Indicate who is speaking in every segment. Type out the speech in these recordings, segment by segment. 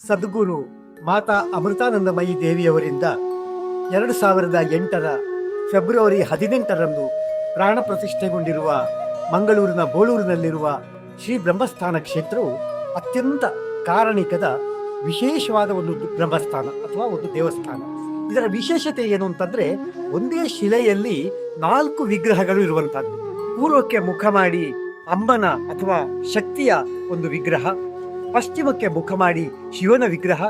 Speaker 1: ಸದ್ಗುರು ಮಾತಾ Amritanandamayi ದೇವಿಯವರಿಂದ 2008 February 18ರಂದು ಪ್ರಾಣ ಪ್ರತಿಷ್ಠೆಗೊಂಡಿರುವ ಮಂಗಳೂರಿನ ಬೋಳೂರಿನಲ್ಲಿರುವ ಶ್ರೀ ಬ್ರಹ್ಮಸ್ಥಾನ ಕ್ಷೇತ್ರವು ಅತ್ಯಂತ ಕಾರಣಿಕದ ವಿಶೇಷವಾದ ಒಂದು ಬ್ರಹ್ಮಸ್ಥಾನ ಅಥವಾ ಒಂದು ದೇವಸ್ಥಾನ. ಇದರ ವಿಶೇಷತೆ ಏನು ಅಂತಂದರೆ, ಒಂದೇ ಶಿಲೆಯಲ್ಲಿ 4 ವಿಗ್ರಹಗಳು ಇರುವಂಥದ್ದು. ಪೂರ್ವಕ್ಕೆ ಮುಖ ಮಾಡಿ ಅಮ್ಮನ ಅಥವಾ ಶಕ್ತಿಯ ಒಂದು ವಿಗ್ರಹ, ಪಶ್ಚಿಮಕ್ಕೆ ಮುಖ ಮಾಡಿ ಶಿವನ ವಿಗ್ರಹ,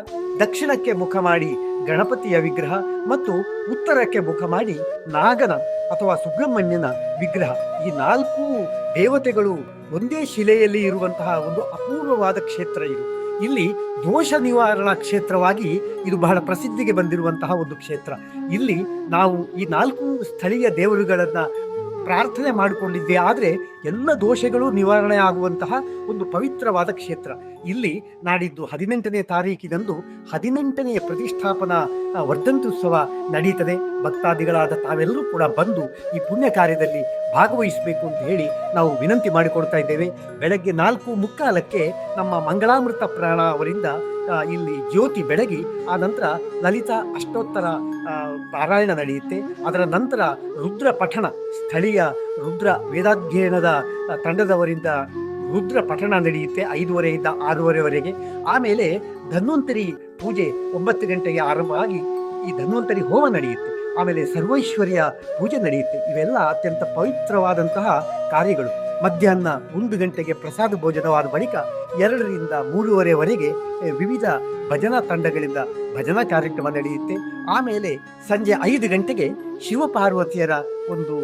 Speaker 1: ದಕ್ಷಿಣಕ್ಕೆ ಮುಖ ಮಾಡಿ ಗಣಪತಿಯ ವಿಗ್ರಹ ಮತ್ತು ಉತ್ತರಕ್ಕೆ ಮುಖ ಮಾಡಿ ನಾಗನ ಅಥವಾ ಸುಬ್ರಹ್ಮಣ್ಯನ ವಿಗ್ರಹ. ಈ 4 ದೇವತೆಗಳು ಒಂದೇ ಶಿಲೆಯಲ್ಲಿ ಇರುವಂತಹ ಒಂದು ಅಪೂರ್ವವಾದ ಕ್ಷೇತ್ರ ಇದು. ಇಲ್ಲಿ ದೋಷ ನಿವಾರಣಾ ಕ್ಷೇತ್ರವಾಗಿ ಇದು ಬಹಳ ಪ್ರಸಿದ್ಧಿಗೆ ಬಂದಿರುವಂತಹ ಒಂದು ಕ್ಷೇತ್ರ. ಇಲ್ಲಿ ನಾವು ಈ 4 ಸ್ಥಳೀಯ ದೇವರುಗಳನ್ನು ಪ್ರಾರ್ಥನೆ ಮಾಡಿಕೊಂಡಿದ್ದೆ, ಆದರೆ ಎಲ್ಲ ದೋಷಗಳು ನಿವಾರಣೆ ಆಗುವಂತಹ ಒಂದು ಪವಿತ್ರವಾದ ಕ್ಷೇತ್ರ. ಇಲ್ಲಿ ನಾಡಿದ್ದು 18ನೇ ತಾರೀಕಿನಂದು 18ನೇ ಪ್ರತಿಷ್ಠಾಪನಾ ವರ್ಧಂತ್ಯುತ್ಸವ ನಡೆಯುತ್ತದೆ. ಭಕ್ತಾದಿಗಳಾದ ತಾವೆಲ್ಲರೂ ಕೂಡ ಬಂದು ಈ ಪುಣ್ಯ ಕಾರ್ಯದಲ್ಲಿ ಭಾಗವಹಿಸಬೇಕು ಅಂತ ಹೇಳಿ ನಾವು ವಿನಂತಿ ಮಾಡಿಕೊಡ್ತಾ ಇದ್ದೇವೆ. ಬೆಳಗ್ಗೆ 4:45ಕ್ಕೆ ನಮ್ಮ ಮಂಗಳಾಮೃತ ಪ್ರಾಣ ಅವರಿಂದ ಇಲ್ಲಿ ಜ್ಯೋತಿ ಬೆಳಗಿ ಆ ನಂತರ ಲಲಿತಾ ಅಷ್ಟೋತ್ತರ ಪಾರಾಯಣ ನಡೆಯುತ್ತೆ. ಅದರ ನಂತರ ರುದ್ರ ಪಠಣ, ಸ್ಥಳೀಯ ರುದ್ರ ವೇದಾಧ್ಯಯನದ ತಂಡದವರಿಂದ ರುದ್ರ ಪಠಣ ನಡೆಯುತ್ತೆ 5:30ಯಿಂದ 6:30ವರೆಗೆ. ಆಮೇಲೆ ಧನ್ವಂತರಿ ಪೂಜೆ 9 ಗಂಟೆಗೆ ಆರಂಭ ಆಗಿ ಈ ಧನ್ವಂತರಿ ಹೋಮ ನಡೆಯುತ್ತೆ. ಆಮೇಲೆ ಸರ್ವೈಶ್ವರ್ಯ ಪೂಜೆ ನಡೆಯುತ್ತೆ. ಇವೆಲ್ಲ ಅತ್ಯಂತ ಪವಿತ್ರವಾದಂತಹ ಕಾರ್ಯಗಳು. ಮಧ್ಯಾಹ್ನ 1 ಗಂಟೆಗೆ ಪ್ರಸಾದ ಭೋಜನವಾದ ಬಳಿಕ 2ರಿಂದ 3:30ವರೆಗೆ ವಿವಿಧ ಭಜನಾ ತಂಡಗಳಿಂದ ಭಜನಾ ಕಾರ್ಯಕ್ರಮ ನಡೆಯುತ್ತೆ. ಆಮೇಲೆ ಸಂಜೆ 5 ಗಂಟೆಗೆ ಶಿವಪಾರ್ವತಿಯರ ಒಂದು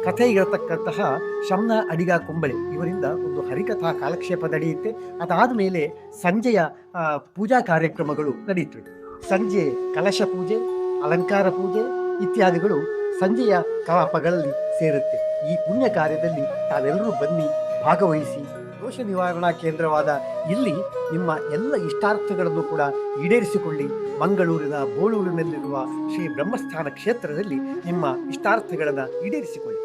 Speaker 1: ಕಥೆ ಇರತಕ್ಕಂತಹ ಶಮ್ನ ಅಡಿಗ ಕುಂಬಳೆ ಇವರಿಂದ ಒಂದು ಹರಿಕಥಾ ಕಾಲಕ್ಷೇಪ ನಡೆಯುತ್ತೆ. ಅದಾದ ಮೇಲೆ ಸಂಜೆಯ ಪೂಜಾ ಕಾರ್ಯಕ್ರಮಗಳು ನಡೆಯುತ್ತವೆ. ಸಂಜೆ ಕಲಶ ಪೂಜೆ, ಅಲಂಕಾರ ಪೂಜೆ ಇತ್ಯಾದಿಗಳು ಸಂಜೆಯ ಕಲಾಪಗಳಲ್ಲಿ ಸೇರುತ್ತೆ. ಈ ಪುಣ್ಯ ಕಾರ್ಯದಲ್ಲಿ ತಾವೆಲ್ಲರೂ ಬನ್ನಿ, ಭಾಗವಹಿಸಿ. ದೋಷ ನಿವಾರಣಾ ಕೇಂದ್ರವಾದ ಇಲ್ಲಿ ನಿಮ್ಮ ಎಲ್ಲ ಇಷ್ಟಾರ್ಥಗಳನ್ನು ಕೂಡ ಈಡೇರಿಸಿಕೊಳ್ಳಿ. ಮಂಗಳೂರಿನ ಬೋಳೂರಿನಲ್ಲಿರುವ ಶ್ರೀ ಬ್ರಹ್ಮಸ್ಥಾನ ಕ್ಷೇತ್ರದಲ್ಲಿ ನಿಮ್ಮ ಇಷ್ಟಾರ್ಥಗಳನ್ನು ಈಡೇರಿಸಿಕೊಳ್ಳಿ.